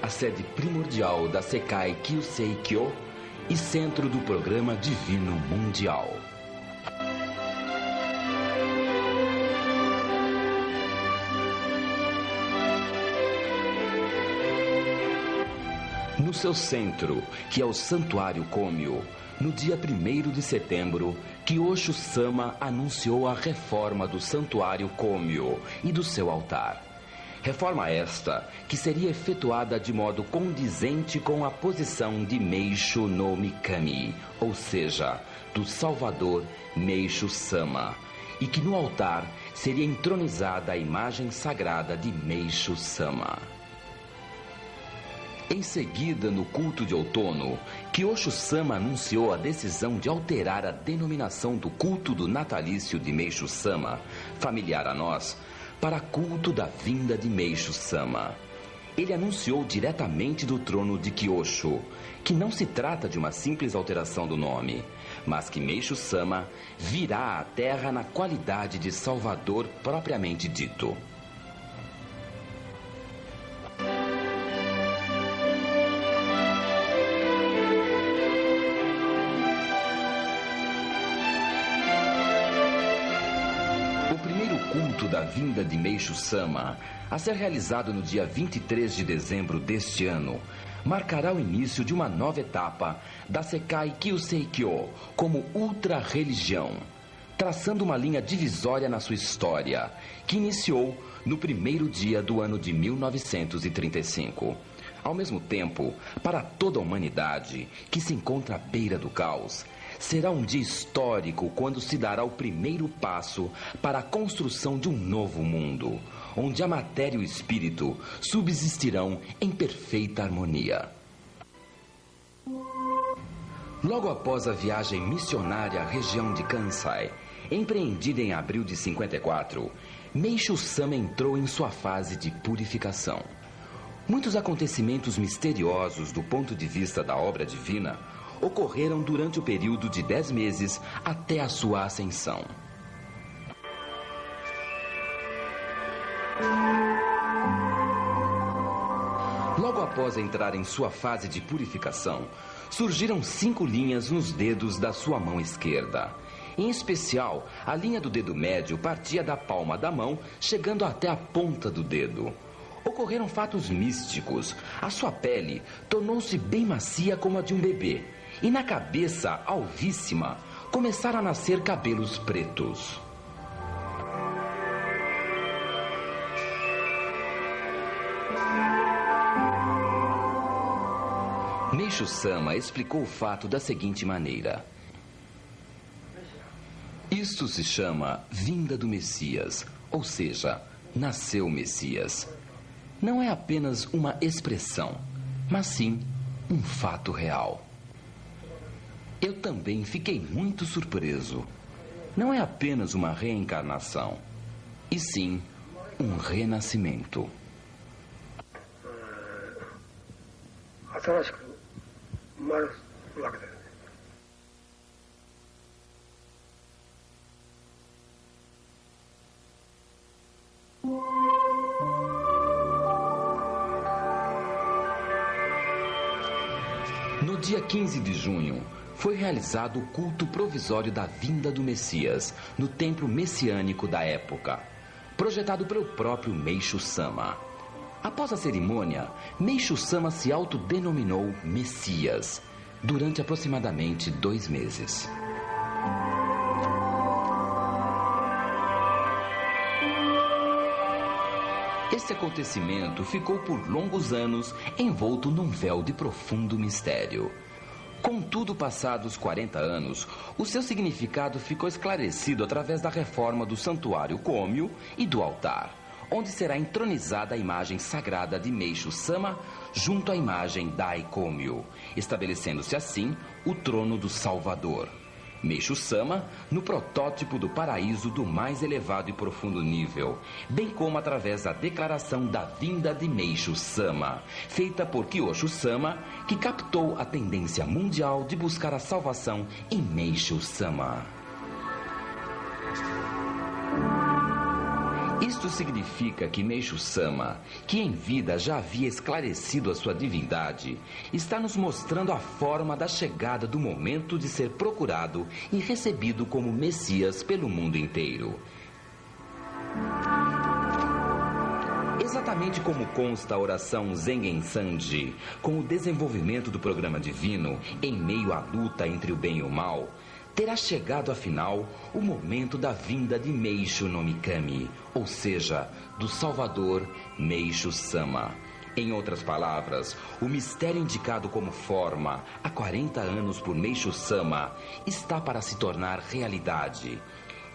a sede primordial da Sekai Kyusei Kyo e centro do Programa Divino Mundial. No seu centro, que é o Santuário Komyo, no dia 1º de setembro, Kyosho-sama anunciou a reforma do Santuário Komyo e do seu altar. Reforma esta que seria efetuada de modo condizente com a posição de Meisho no Mikami, ou seja, do Salvador Meisho-sama, e que no altar seria entronizada a imagem sagrada de Meisho-sama. Em seguida, no culto de outono, Kyosho-sama anunciou a decisão de alterar a denominação do culto do natalício de Meisho-sama, familiar a nós, para culto da vinda de Meisho-sama. Ele anunciou diretamente do trono de Kyosho que não se trata de uma simples alteração do nome, mas que Meisho-sama virá à Terra na qualidade de Salvador propriamente dito. Da vinda de Meisho-sama, a ser realizado no dia 23 de dezembro deste ano, marcará o início de uma nova etapa da Sekai Kyusei Kyo como ultra-religião, traçando uma linha divisória na sua história, que iniciou no 1º dia do ano de 1935. Ao mesmo tempo, para toda a humanidade que se encontra à beira do caos, será um dia histórico quando se dará o primeiro passo para a construção de um novo mundo, onde a matéria e o espírito subsistirão em perfeita harmonia. Logo após a viagem missionária à região de Kansai, empreendida em abril de 54, Meisho-sama entrou em sua fase de purificação. Muitos acontecimentos misteriosos do ponto de vista da obra divina ocorreram durante o período de 10 meses até a sua ascensão. Logo após entrar em sua fase de purificação, surgiram 5 linhas nos dedos da sua mão esquerda. Em especial, a linha do dedo médio partia da palma da mão, chegando até a ponta do dedo. Ocorreram fatos místicos. A sua pele tornou-se bem macia como a de um bebê. E na cabeça, alvíssima, começaram a nascer cabelos pretos. Meisho-sama explicou o fato da seguinte maneira: isto se chama vinda do Messias, ou seja, nasceu o Messias. Não é apenas uma expressão, mas sim um fato real. Eu também fiquei muito surpreso. Não é apenas uma reencarnação, e sim um renascimento. No dia 15 de junho, foi realizado o culto provisório da vinda do Messias no templo messiânico da época, projetado pelo próprio Meisho-sama. Após a cerimônia, Meisho-sama se autodenominou Messias durante aproximadamente 2 meses. Esse acontecimento ficou por longos anos envolto num véu de profundo mistério. Contudo, passados 40 anos, o seu significado ficou esclarecido através da reforma do Santuário Komyo e do altar, onde será entronizada a imagem sagrada de Meisho-sama junto à imagem Dai Komyo, estabelecendo-se assim o trono do Salvador. Meisho-sama no protótipo do paraíso do mais elevado e profundo nível, bem como através da declaração da vinda de Meisho-sama, feita por Kyosho-sama, que captou a tendência mundial de buscar a salvação em Meisho-sama. Isto significa que Meishu-sama, que em vida já havia esclarecido a sua divindade, está nos mostrando a forma da chegada do momento de ser procurado e recebido como Messias pelo mundo inteiro. Exatamente como consta a oração Zengen Sanji, com o desenvolvimento do programa divino em meio à luta entre o bem e o mal, terá chegado afinal o momento da vinda de Meishu no Mikami, ou seja, do Salvador Meishu-sama. Em outras palavras, o mistério indicado como forma há 40 anos por Meishu-sama está para se tornar realidade.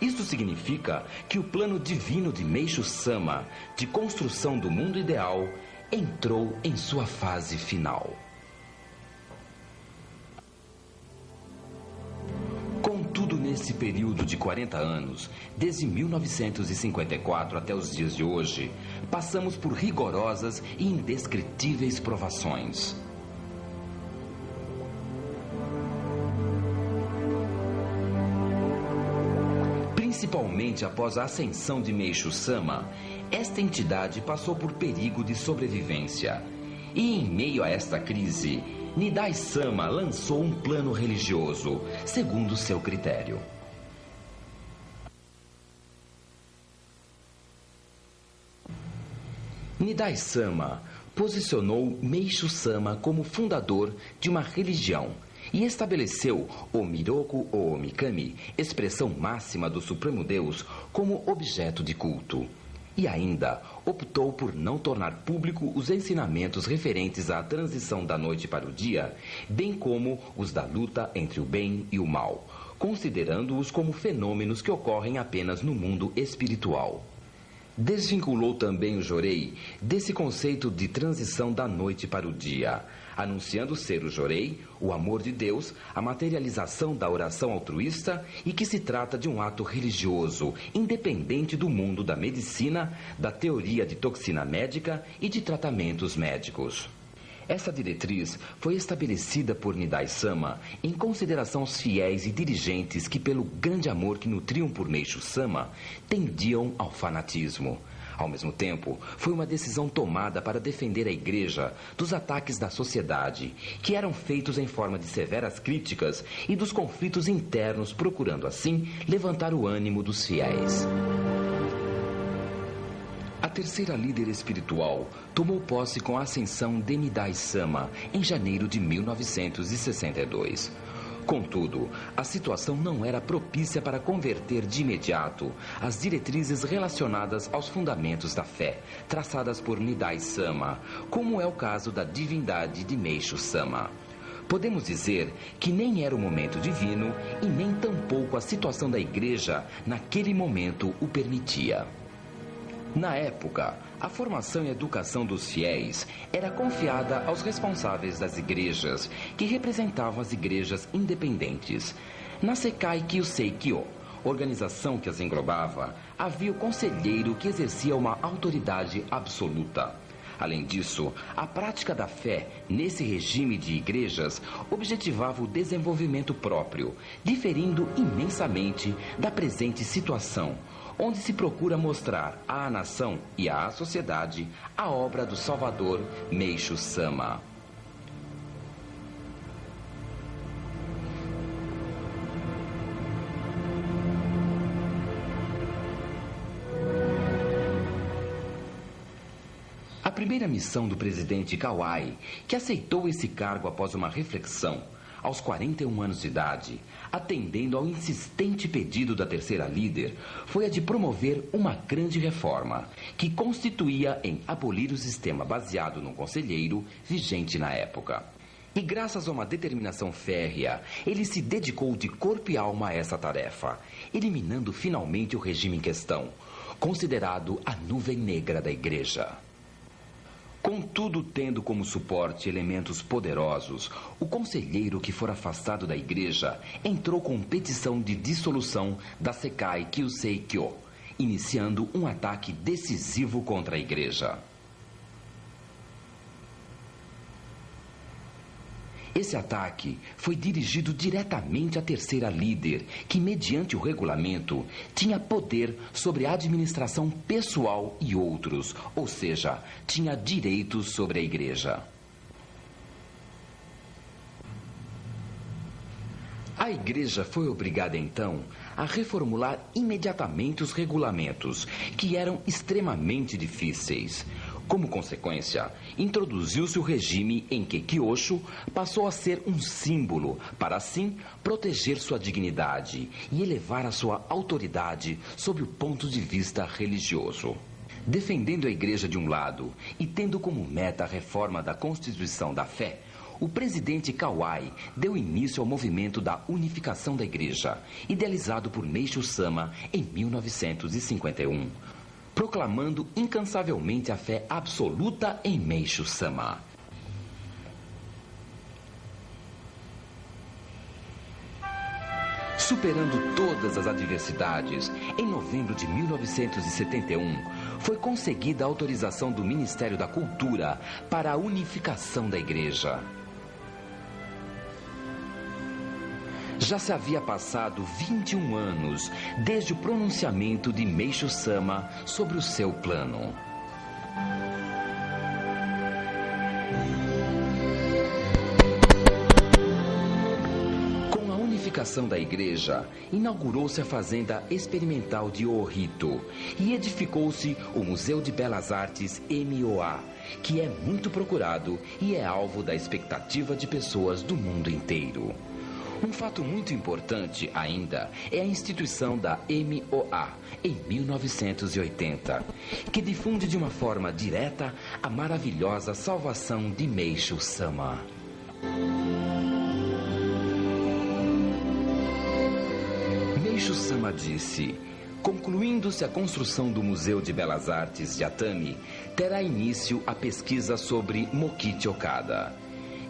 Isto significa que o plano divino de Meishu-sama, de construção do mundo ideal, entrou em sua fase final. Contudo, nesse período de 40 anos, desde 1954 até os dias de hoje, passamos por rigorosas e indescritíveis provações. Principalmente após a ascensão de Meishu-sama, esta entidade passou por perigo de sobrevivência. E em meio a esta crise, Nidai-sama lançou um plano religioso, segundo seu critério. Nidai-sama posicionou Meishu-sama como fundador de uma religião e estabeleceu o Miroku ou Mikami, expressão máxima do Supremo Deus, como objeto de culto. E ainda optou por não tornar público os ensinamentos referentes à transição da noite para o dia, bem como os da luta entre o bem e o mal, considerando-os como fenômenos que ocorrem apenas no mundo espiritual. Desvinculou também o Jorei desse conceito de transição da noite para o dia, anunciando ser o Jorei, o amor de Deus, a materialização da oração altruísta e que se trata de um ato religioso, independente do mundo da medicina, da teoria de toxina médica e de tratamentos médicos. Essa diretriz foi estabelecida por Nidai-sama em consideração aos fiéis e dirigentes que, pelo grande amor que nutriam por Meishu-sama, tendiam ao fanatismo. Ao mesmo tempo, foi uma decisão tomada para defender a igreja dos ataques da sociedade, que eram feitos em forma de severas críticas e dos conflitos internos, procurando assim levantar o ânimo dos fiéis. A terceira líder espiritual tomou posse com a ascensão de Nidai-sama em janeiro de 1962. Contudo, a situação não era propícia para converter de imediato as diretrizes relacionadas aos fundamentos da fé, traçadas por Nidai-sama, como é o caso da divindade de Meishu-sama. Podemos dizer que nem era o momento divino e nem tampouco a situação da igreja naquele momento o permitia. Na época, a formação e educação dos fiéis era confiada aos responsáveis das igrejas, que representavam as igrejas independentes. Na Sekai Kyusei Kyo, organização que as englobava, havia o conselheiro que exercia uma autoridade absoluta. Além disso, a prática da fé nesse regime de igrejas objetivava o desenvolvimento próprio, diferindo imensamente da presente situação, onde se procura mostrar à nação e à sociedade a obra do Salvador Meishu-sama. A primeira missão do presidente Kawai, que aceitou esse cargo após uma reflexão, aos 41 anos de idade, atendendo ao insistente pedido da terceira líder, foi a de promover uma grande reforma, que constituía em abolir o sistema baseado no conselheiro vigente na época. E graças a uma determinação férrea, ele se dedicou de corpo e alma a essa tarefa, eliminando finalmente o regime em questão, considerado a nuvem negra da igreja. Contudo, tendo como suporte elementos poderosos, o conselheiro que for afastado da igreja entrou com petição de dissolução da Sekai Kyusei Kyo, iniciando um ataque decisivo contra a igreja. Esse ataque foi dirigido diretamente à terceira líder, que, mediante o regulamento, tinha poder sobre a administração pessoal e outros, ou seja, tinha direitos sobre a igreja. A igreja foi obrigada, então, a reformular imediatamente os regulamentos, que eram extremamente difíceis. Como consequência, introduziu-se o regime em que Kyosho passou a ser um símbolo para, assim, proteger sua dignidade e elevar a sua autoridade sob o ponto de vista religioso. Defendendo a igreja de um lado e tendo como meta a reforma da Constituição da Fé, o presidente Kawai deu início ao movimento da unificação da igreja, idealizado por Meishu Sama em 1951, proclamando incansavelmente a fé absoluta em Meishu Sama. Superando todas as adversidades, em novembro de 1971, foi conseguida a autorização do Ministério da Cultura para a unificação da igreja. Já se havia passado 21 anos desde o pronunciamento de Meishu Sama sobre o seu plano. Com a unificação da igreja, inaugurou-se a Fazenda Experimental de Ohito e edificou-se o Museu de Belas Artes MOA, que é muito procurado e é alvo da expectativa de pessoas do mundo inteiro. Um fato muito importante ainda é a instituição da MOA, em 1980, que difunde de uma forma direta a maravilhosa salvação de Meishu Sama. Meishu Sama disse: concluindo-se a construção do Museu de Belas Artes de Atami, terá início a pesquisa sobre Mokichi Okada.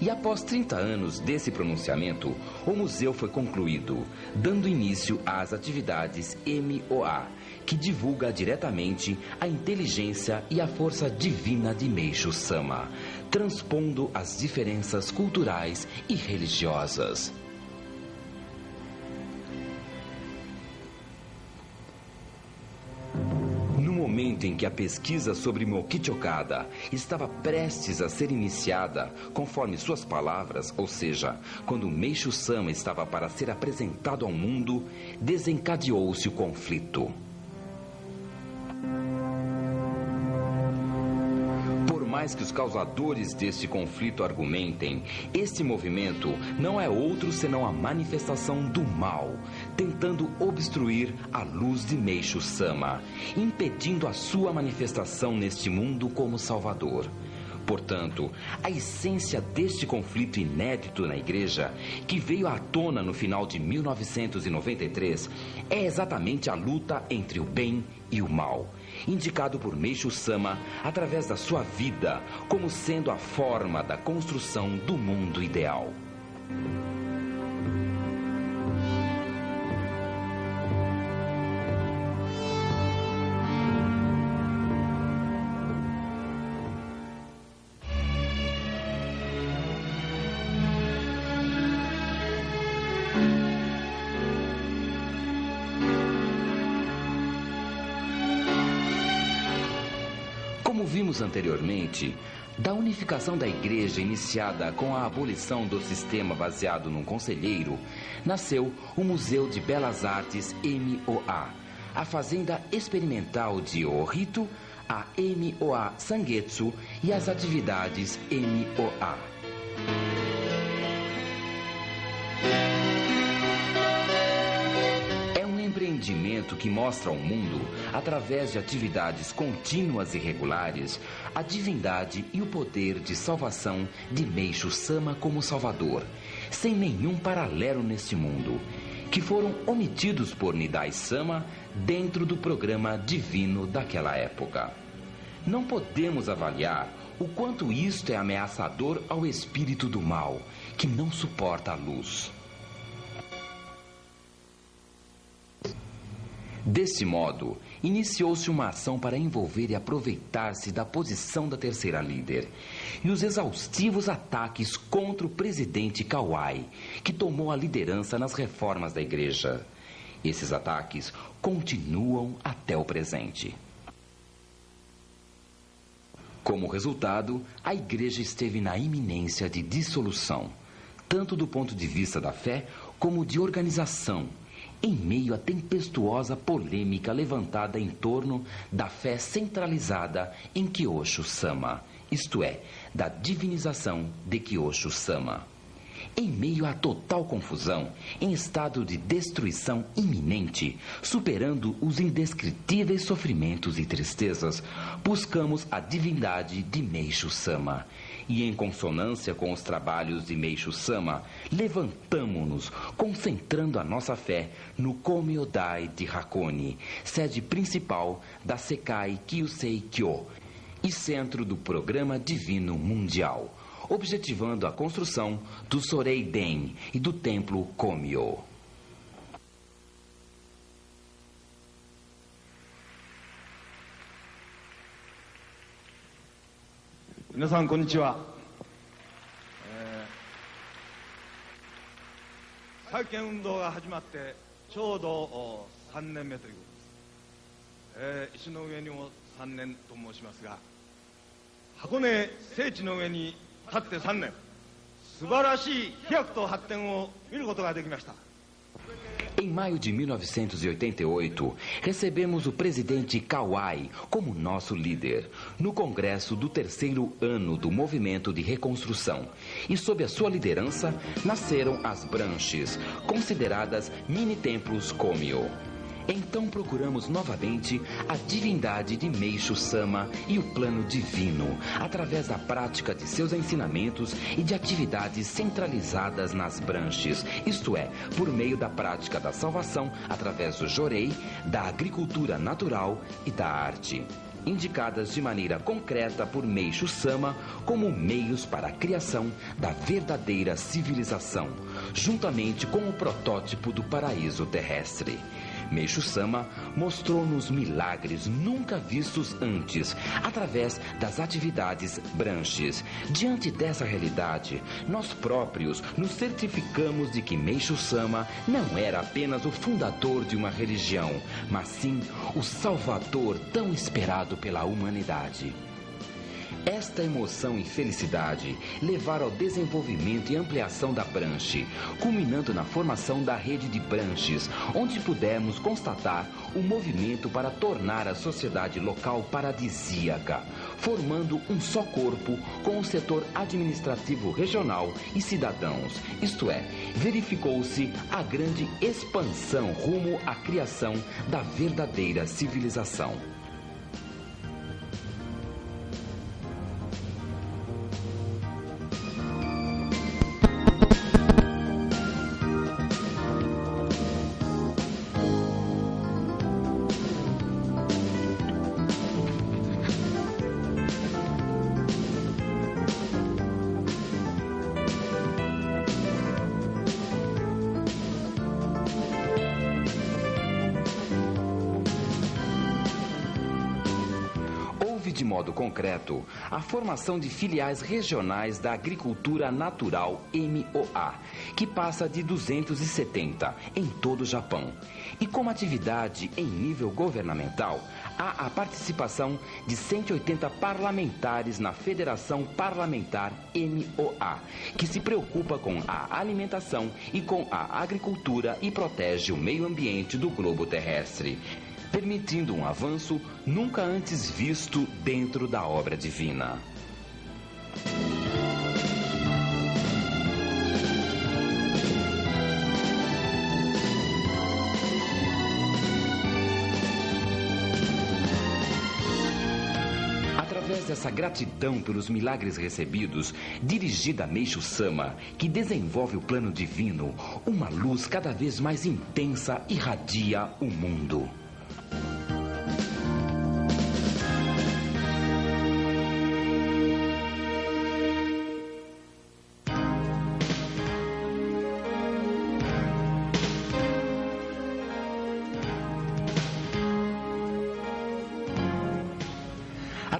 E após 30 anos desse pronunciamento, o museu foi concluído, dando início às atividades MOA, que divulga diretamente a inteligência e a força divina de Meishu Sama, transpondo as diferenças culturais e religiosas. No momento em que a pesquisa sobre Mokichi Okada estava prestes a ser iniciada, conforme suas palavras, ou seja, quando Meishu Sama estava para ser apresentado ao mundo, desencadeou-se o conflito. Por mais que os causadores deste conflito argumentem, este movimento não é outro senão a manifestação do mal, tentando obstruir a luz de Meishu Sama, impedindo a sua manifestação neste mundo como Salvador. Portanto, a essência deste conflito inédito na igreja, que veio à tona no final de 1993, é exatamente a luta entre o bem e o mal, indicado por Meishu Sama através da sua vida como sendo a forma da construção do mundo ideal. Como vimos anteriormente, da unificação da igreja iniciada com a abolição do sistema baseado num conselheiro, nasceu o Museu de Belas Artes MOA, a Fazenda Experimental de Ohito, a MOA Sangetsu e as atividades MOA. Empreendimento que mostra ao mundo, através de atividades contínuas e regulares, a divindade e o poder de salvação de Meishu Sama como Salvador, sem nenhum paralelo neste mundo, que foram omitidos por Nidai Sama dentro do programa divino daquela época. Não podemos avaliar o quanto isto é ameaçador ao espírito do mal, que não suporta a luz. Desse modo, iniciou-se uma ação para envolver e aproveitar-se da posição da terceira líder e os exaustivos ataques contra o presidente Kawai, que tomou a liderança nas reformas da igreja. Esses ataques continuam até o presente. Como resultado, a igreja esteve na iminência de dissolução, tanto do ponto de vista da fé como de organização, em meio à tempestuosa polêmica levantada em torno da fé centralizada em Kyosho-sama, isto é, da divinização de Kyosho-sama. Em meio à total confusão, em estado de destruição iminente, superando os indescritíveis sofrimentos e tristezas, buscamos a divindade de Meishu-sama. E em consonância com os trabalhos de Meishu-sama, levantamo-nos, concentrando a nossa fé no Komeodai de Hakone, sede principal da Sekai Kyusei-kyo e centro do Programa Divino Mundial, objetivando a construção do Sorei-den e do Templo Komyo. 皆さんこんにちは。再建運動が始まってちょうど3年目ということです。石の上にも3年と申しますが、箱根聖地の上に立って3年、素晴らしい飛躍と発展を見ることができました。 Em maio de 1988, recebemos o presidente Kawai como nosso líder no congresso do terceiro ano do movimento de reconstrução. E sob a sua liderança, nasceram as branches, consideradas mini-templos Komyo. Então procuramos novamente a divindade de Meishu-sama e o plano divino, através da prática de seus ensinamentos e de atividades centralizadas nas branches, isto é, por meio da prática da salvação através do jorei, da agricultura natural e da arte, indicadas de maneira concreta por Meishu-sama como meios para a criação da verdadeira civilização, juntamente com o protótipo do paraíso terrestre. Meishu-sama mostrou-nos milagres nunca vistos antes, através das atividades branches. Diante dessa realidade, nós próprios nos certificamos de que Meishu-sama não era apenas o fundador de uma religião, mas sim o salvador tão esperado pela humanidade. Esta emoção e felicidade levaram ao desenvolvimento e ampliação da branche, culminando na formação da rede de branches, onde pudemos constatar o movimento para tornar a sociedade local paradisíaca, formando um só corpo com o setor administrativo regional e cidadãos. Isto é, verificou-se a grande expansão rumo à criação da verdadeira civilização. De modo concreto, a formação de filiais regionais da agricultura natural MOA, que passa de 270 em todo o Japão. E como atividade em nível governamental, há a participação de 180 parlamentares na Federação Parlamentar MOA, que se preocupa com a alimentação e com a agricultura e protege o meio ambiente do globo terrestre, permitindo um avanço nunca antes visto dentro da obra divina. Através dessa gratidão pelos milagres recebidos, dirigida a Meishu-sama, que desenvolve o plano divino, uma luz cada vez mais intensa irradia o mundo.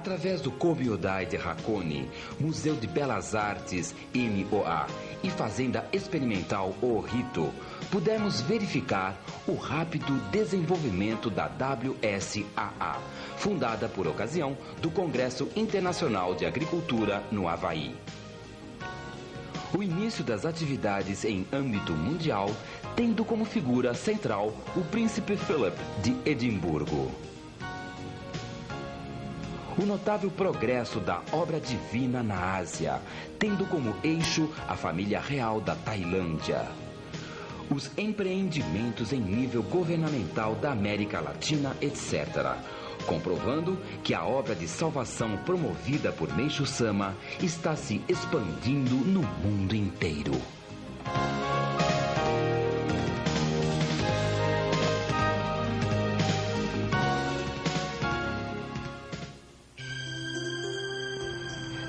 Através do Komiodai de Hakone, Museu de Belas Artes MOA e Fazenda Experimental Ohito, pudemos verificar o rápido desenvolvimento da WSAA, fundada por ocasião do Congresso Internacional de Agricultura no Havaí. O início das atividades em âmbito mundial, tendo como figura central o Príncipe Philip de Edimburgo. O notável progresso da obra divina na Ásia, tendo como eixo a família real da Tailândia. Os empreendimentos em nível governamental da América Latina, etc., comprovando que a obra de salvação promovida por Meishu Sama está se expandindo no mundo inteiro.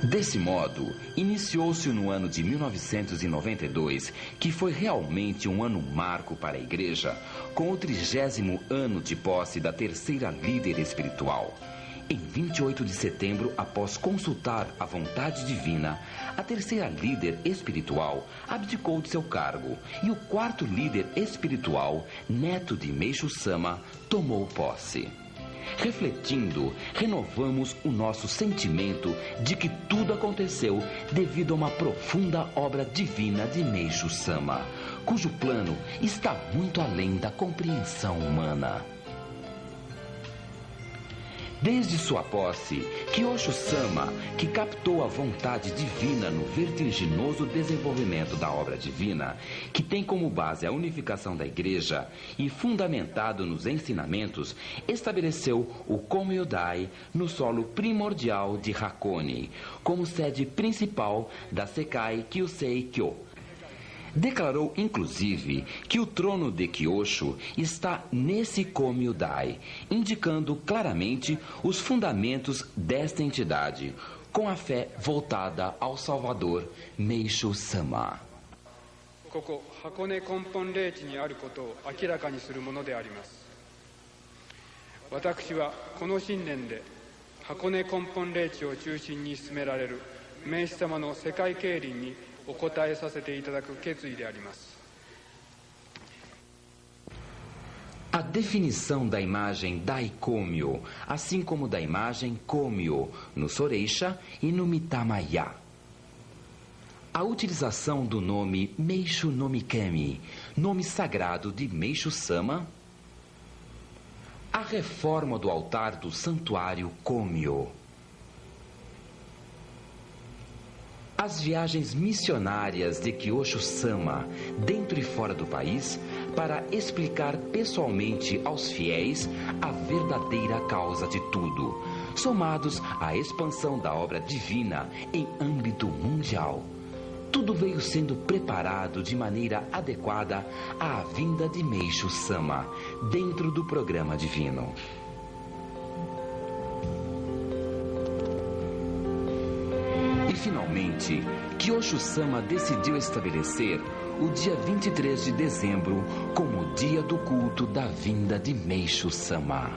Desse modo, iniciou-se no ano de 1992, que foi realmente um ano marco para a Igreja, com o 30º ano de posse da terceira líder espiritual. Em 28 de setembro, após consultar a vontade divina, a terceira líder espiritual abdicou de seu cargo e o quarto líder espiritual, neto de Meishu Sama, tomou posse. Refletindo, renovamos o nosso sentimento de que tudo aconteceu devido a uma profunda obra divina de Meishu Sama, cujo plano está muito além da compreensão humana. Desde sua posse, Kyosho Sama, que captou a vontade divina no vertiginoso desenvolvimento da obra divina, que tem como base a unificação da Igreja e fundamentado nos ensinamentos, estabeleceu o Komiodai no solo primordial de Hakone, como sede principal da Sekai Kyusei Kyo. Declarou, inclusive, que o trono de Kyosho está nesse Komiodai, indicando claramente os fundamentos desta entidade, com a fé voltada ao Salvador Meishu Sama. ここ箱根根本霊地にあることを明らかにするものであります。私はこの新年で箱根根本霊地を中心に進められる名士様の世界経輪にお答えさせていただく決意であります。 A definição da imagem Daikomyo, assim como da imagem Komyo no Soreisha e no Mitamaya. A utilização do nome Meishu no Mikami, nome sagrado de Meishu Sama. A reforma do altar do santuário Komyo. As viagens missionárias de Kyosho Sama, dentro e fora do país, para explicar pessoalmente aos fiéis a verdadeira causa de tudo, somados à expansão da obra divina em âmbito mundial. Tudo veio sendo preparado de maneira adequada à vinda de Meishu Sama, dentro do programa divino. E finalmente, Kyosho Sama decidiu estabelecer o dia 23 de dezembro como o dia do culto da vinda de Meishu Sama.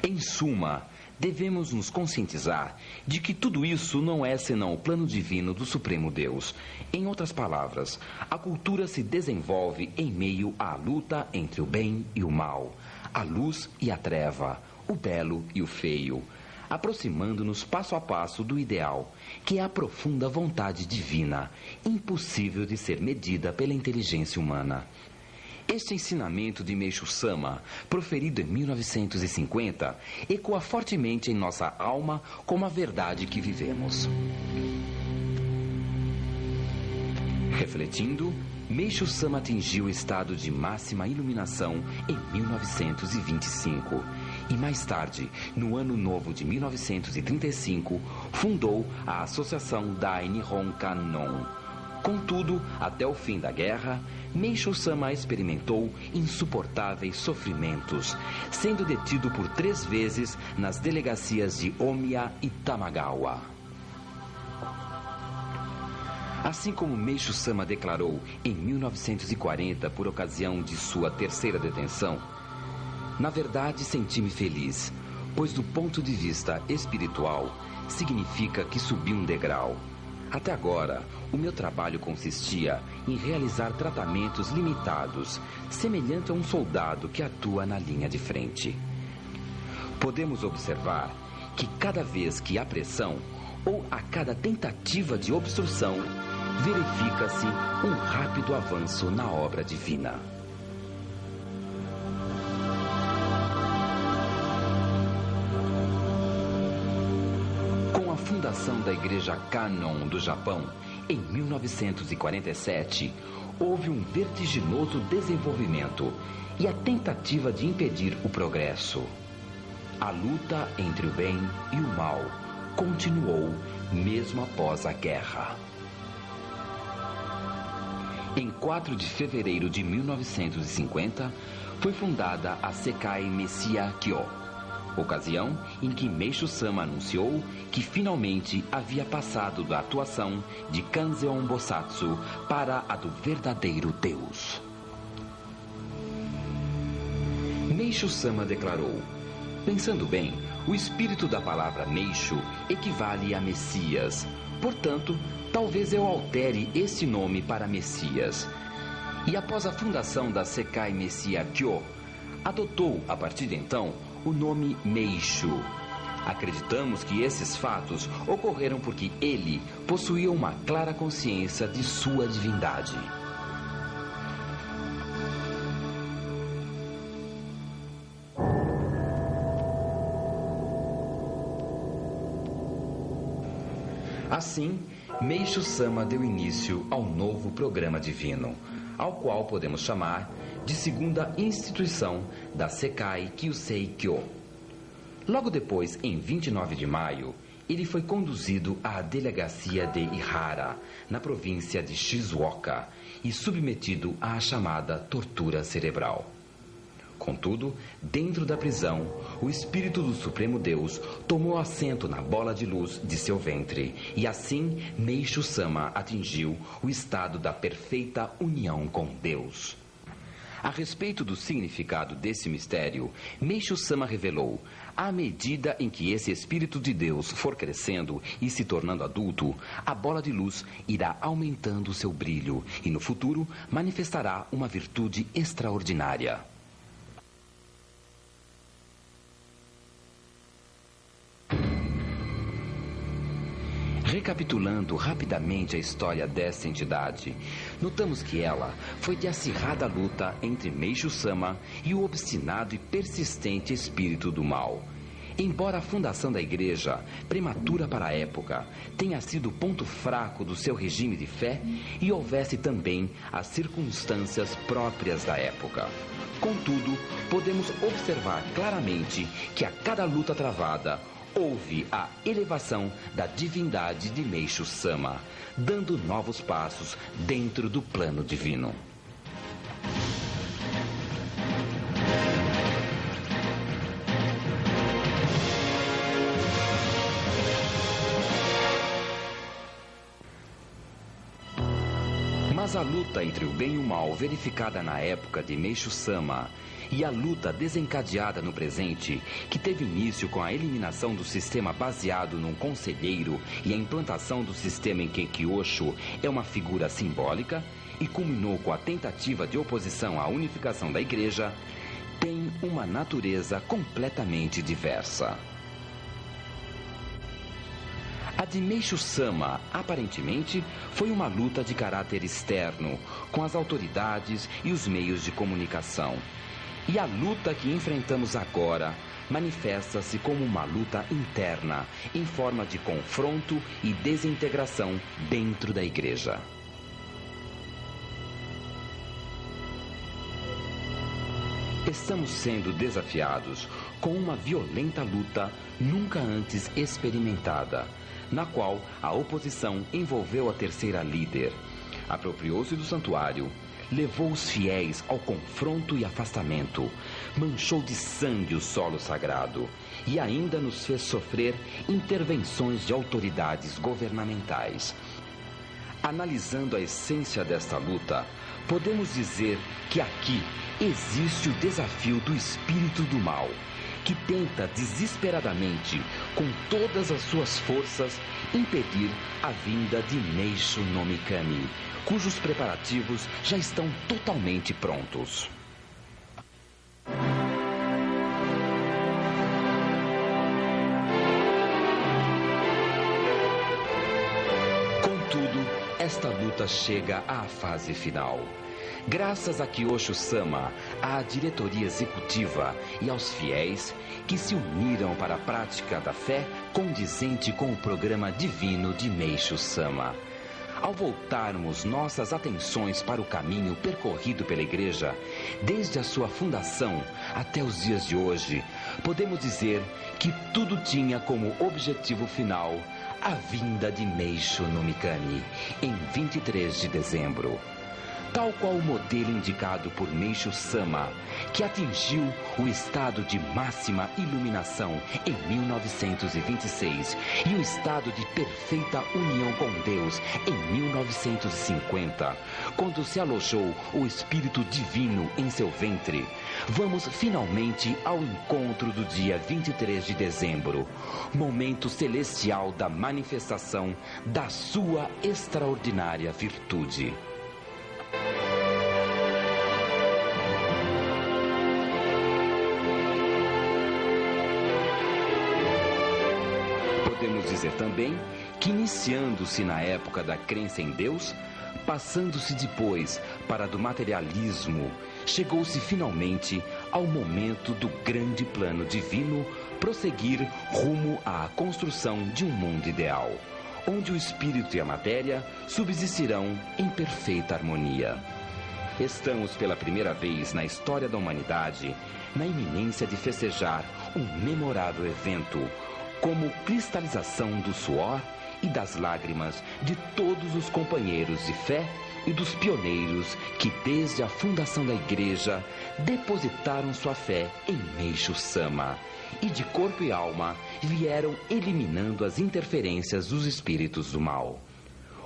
Em suma, devemos nos conscientizar de que tudo isso não é senão o plano divino do Supremo Deus. Em outras palavras, a cultura se desenvolve em meio à luta entre o bem e o mal, a luz e a treva, o belo e o feio, aproximando-nos passo a passo do ideal, que é a profunda vontade divina, impossível de ser medida pela inteligência humana. Este ensinamento de Meishu Sama, proferido em 1950, ecoa fortemente em nossa alma como a verdade que vivemos. Refletindo, Meishu Sama atingiu o estado de máxima iluminação em 1925 e mais tarde, no ano novo de 1935, fundou a Associação Dai Nihon Kannon. Contudo, até o fim da guerra, Meishu Sama experimentou insuportáveis sofrimentos, sendo detido por 3 vezes nas delegacias de Omiya e Tamagawa. Assim como Meishu-sama declarou em 1940 por ocasião de sua terceira detenção, na verdade senti-me feliz, pois do ponto de vista espiritual significa que subi um degrau. Até agora, o meu trabalho consistia em realizar tratamentos limitados, semelhante a um soldado que atua na linha de frente. Podemos observar que cada vez que há pressão, ou a cada tentativa de obstrução, verifica-se um rápido avanço na obra divina. Com a fundação da Igreja Kannon do Japão, em 1947, houve um vertiginoso desenvolvimento e a tentativa de impedir o progresso. A luta entre o bem e o mal continuou mesmo após a guerra. Em 4 de fevereiro de 1950, foi fundada a Sekai Messiah Kyo, ocasião em que Meishu-sama anunciou que finalmente havia passado da atuação de Kanzeon Bosatsu para a do verdadeiro Deus. Meishu-sama declarou: pensando bem, o espírito da palavra Meishu equivale a Messias. Portanto, talvez eu altere esse nome para Messias. E após a fundação da Sekai Messiah Kyo, adotou, a partir de então, o nome Meishu. Acreditamos que esses fatos ocorreram porque ele possuía uma clara consciência de sua divindade. Assim, Meishu-sama deu início ao novo programa divino, ao qual podemos chamar de segunda instituição da Sekai Kyusei Kyo. Logo depois, em 29 de maio, ele foi conduzido à delegacia de Ihara, na província de Shizuoka, e submetido à chamada tortura cerebral. Contudo, dentro da prisão, o espírito do Supremo Deus tomou assento na bola de luz de seu ventre, e assim Meishu-sama atingiu o estado da perfeita união com Deus. A respeito do significado desse mistério, Meishu-sama revelou: à medida em que esse Espírito de Deus for crescendo e se tornando adulto, a bola de luz irá aumentando seu brilho e no futuro manifestará uma virtude extraordinária. Recapitulando rapidamente a história dessa entidade, notamos que ela foi de acirrada luta entre Meishu-sama e o obstinado e persistente espírito do mal. Embora a fundação da igreja, prematura para a época, tenha sido o ponto fraco do seu regime de fé, e houvesse também as circunstâncias próprias da época. Contudo, podemos observar claramente que a cada luta travada, houve a elevação da divindade de Meishu-sama, dando novos passos dentro do plano divino. Mas a luta entre o bem e o mal verificada na época de Meishu-sama e a luta desencadeada no presente, que teve início com a eliminação do sistema baseado num conselheiro e a implantação do sistema em que Kyosho é uma figura simbólica, e culminou com a tentativa de oposição à unificação da igreja, tem uma natureza completamente diversa. A de Meishu-sama, aparentemente, foi uma luta de caráter externo, com as autoridades e os meios de comunicação. E a luta que enfrentamos agora manifesta-se como uma luta interna, em forma de confronto e desintegração dentro da igreja. Estamos sendo desafiados com uma violenta luta nunca antes experimentada, na qual a oposição envolveu a terceira líder, apropriou-se do santuário, levou os fiéis ao confronto e afastamento, manchou de sangue o solo sagrado e ainda nos fez sofrer intervenções de autoridades governamentais. Analisando a essência desta luta, podemos dizer que aqui existe o desafio do espírito do mal, que tenta desesperadamente, com todas as suas forças, impedir a vinda de Meishu no Mikami, cujos preparativos já estão totalmente prontos. Contudo, esta luta chega à fase final. Graças a Kyosho-sama, à diretoria executiva e aos fiéis que se uniram para a prática da fé condizente com o programa divino de Meishu-sama. Ao voltarmos nossas atenções para o caminho percorrido pela Igreja, desde a sua fundação até os dias de hoje, podemos dizer que tudo tinha como objetivo final a vinda de Meishu no Mikami, em 23 de dezembro. Tal qual o modelo indicado por Meishu-sama, que atingiu o estado de máxima iluminação em 1926 e o estado de perfeita união com Deus em 1950, quando se alojou o Espírito Divino em seu ventre. Vamos finalmente ao encontro do dia 23 de dezembro, momento celestial da manifestação da sua extraordinária virtude. Podemos dizer também que, iniciando-se na época da crença em Deus, passando-se depois para do materialismo, chegou-se finalmente ao momento do grande plano divino prosseguir rumo à construção de um mundo ideal, onde o espírito e a matéria subsistirão em perfeita harmonia. Estamos pela primeira vez na história da humanidade na iminência de festejar um memorável evento, como cristalização do suor e das lágrimas de todos os companheiros de fé e dos pioneiros que, desde a fundação da Igreja, depositaram sua fé em Meishu-sama e, de corpo e alma, vieram eliminando as interferências dos espíritos do mal.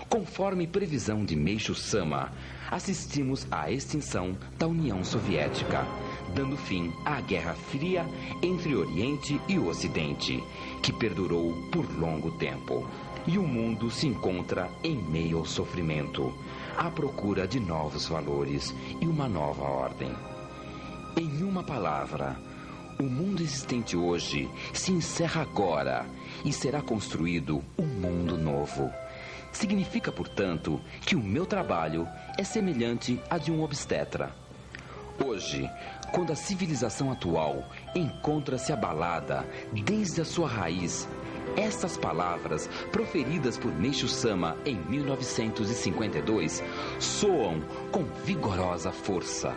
Conforme previsão de Meishu-sama, assistimos à extinção da União Soviética, dando fim à Guerra Fria entre o Oriente e o Ocidente, que perdurou por longo tempo. E o mundo se encontra em meio ao sofrimento, à procura de novos valores e uma nova ordem. Em uma palavra, o mundo existente hoje se encerra agora e será construído um mundo novo. Significa, portanto, que o meu trabalho é semelhante a de um obstetra. Hoje, quando a civilização atual encontra-se abalada desde a sua raiz, estas palavras, proferidas por Meishu-sama em 1952, soam com vigorosa força.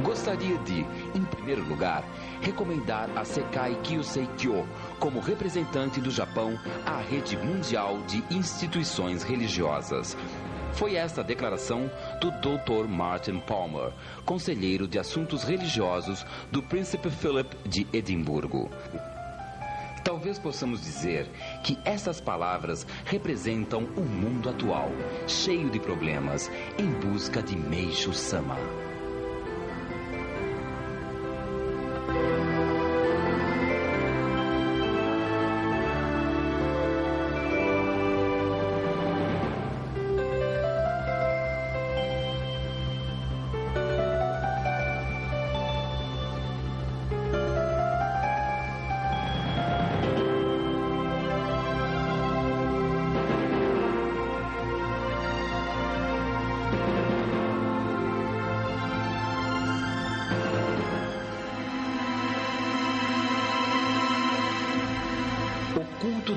Gostaria de, em primeiro lugar, recomendar a Sekai Kyusei Kyo como representante do Japão à rede mundial de instituições religiosas. Foi esta a declaração do Dr. Martin Palmer, conselheiro de assuntos religiosos do Príncipe Philip de Edimburgo. Talvez possamos dizer que essas palavras representam o mundo atual, cheio de problemas, em busca de Meishu-sama.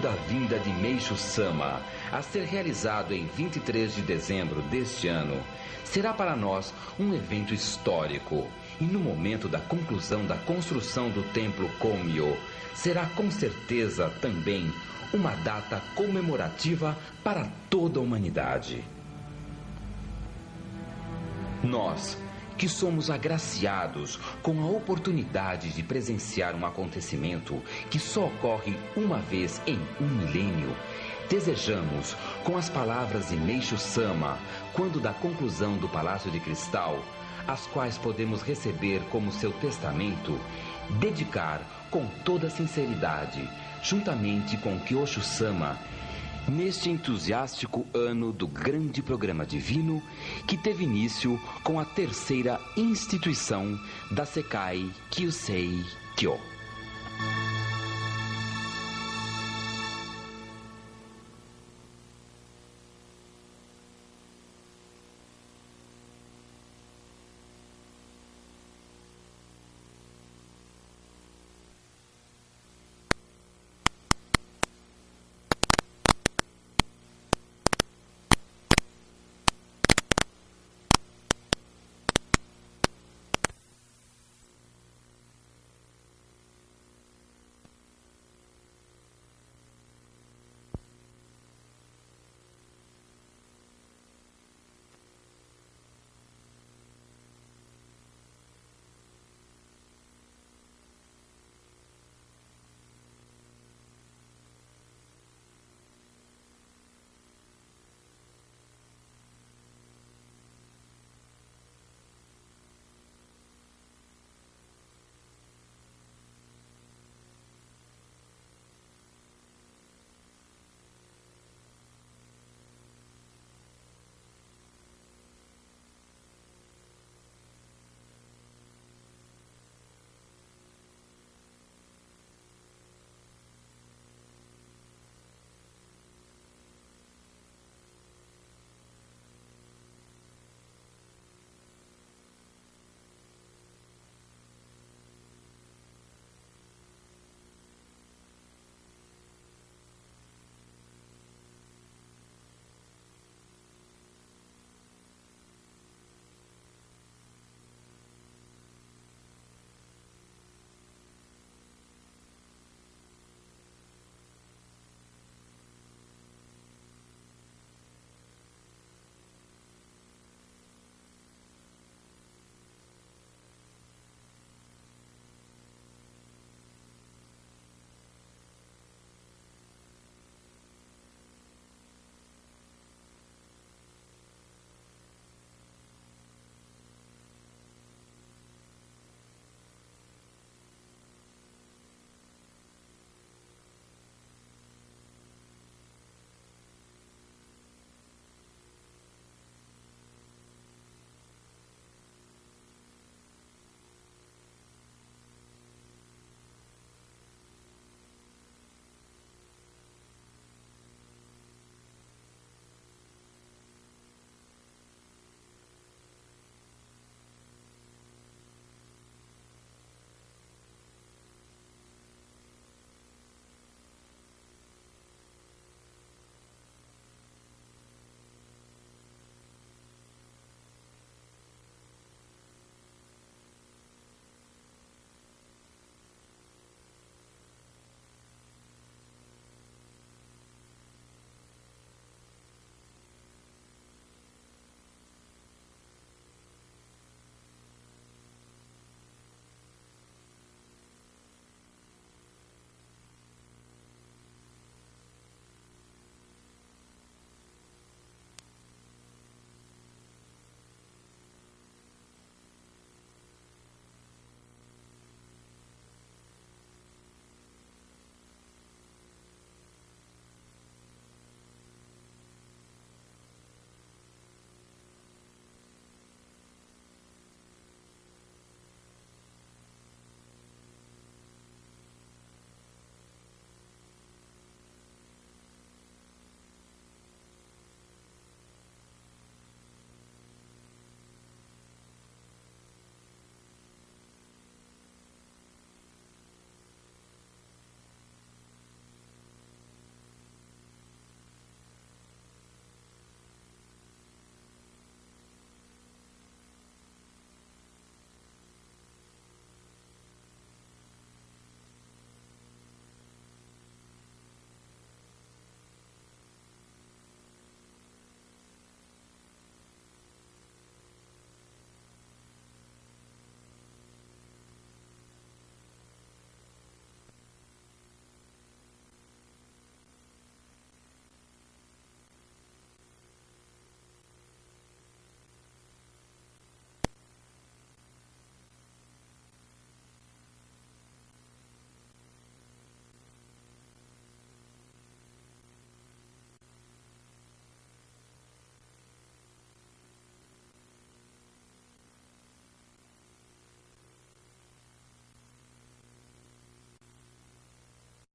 Da vinda de Meishu-sama, a ser realizado em 23 de dezembro deste ano, será para nós um evento histórico. E no momento da conclusão da construção do templo Komyo, será com certeza também uma data comemorativa para toda a humanidade. Nós, que somos agraciados com a oportunidade de presenciar um acontecimento que só ocorre uma vez em um milênio, desejamos, com as palavras de Meishu Sama, quando da conclusão do Palácio de Cristal, as quais podemos receber como seu testamento, dedicar com toda sinceridade, juntamente com Kyosho Sama, neste entusiástico ano do grande programa divino que teve início com a terceira instituição da Sekai Kyusei Kyo.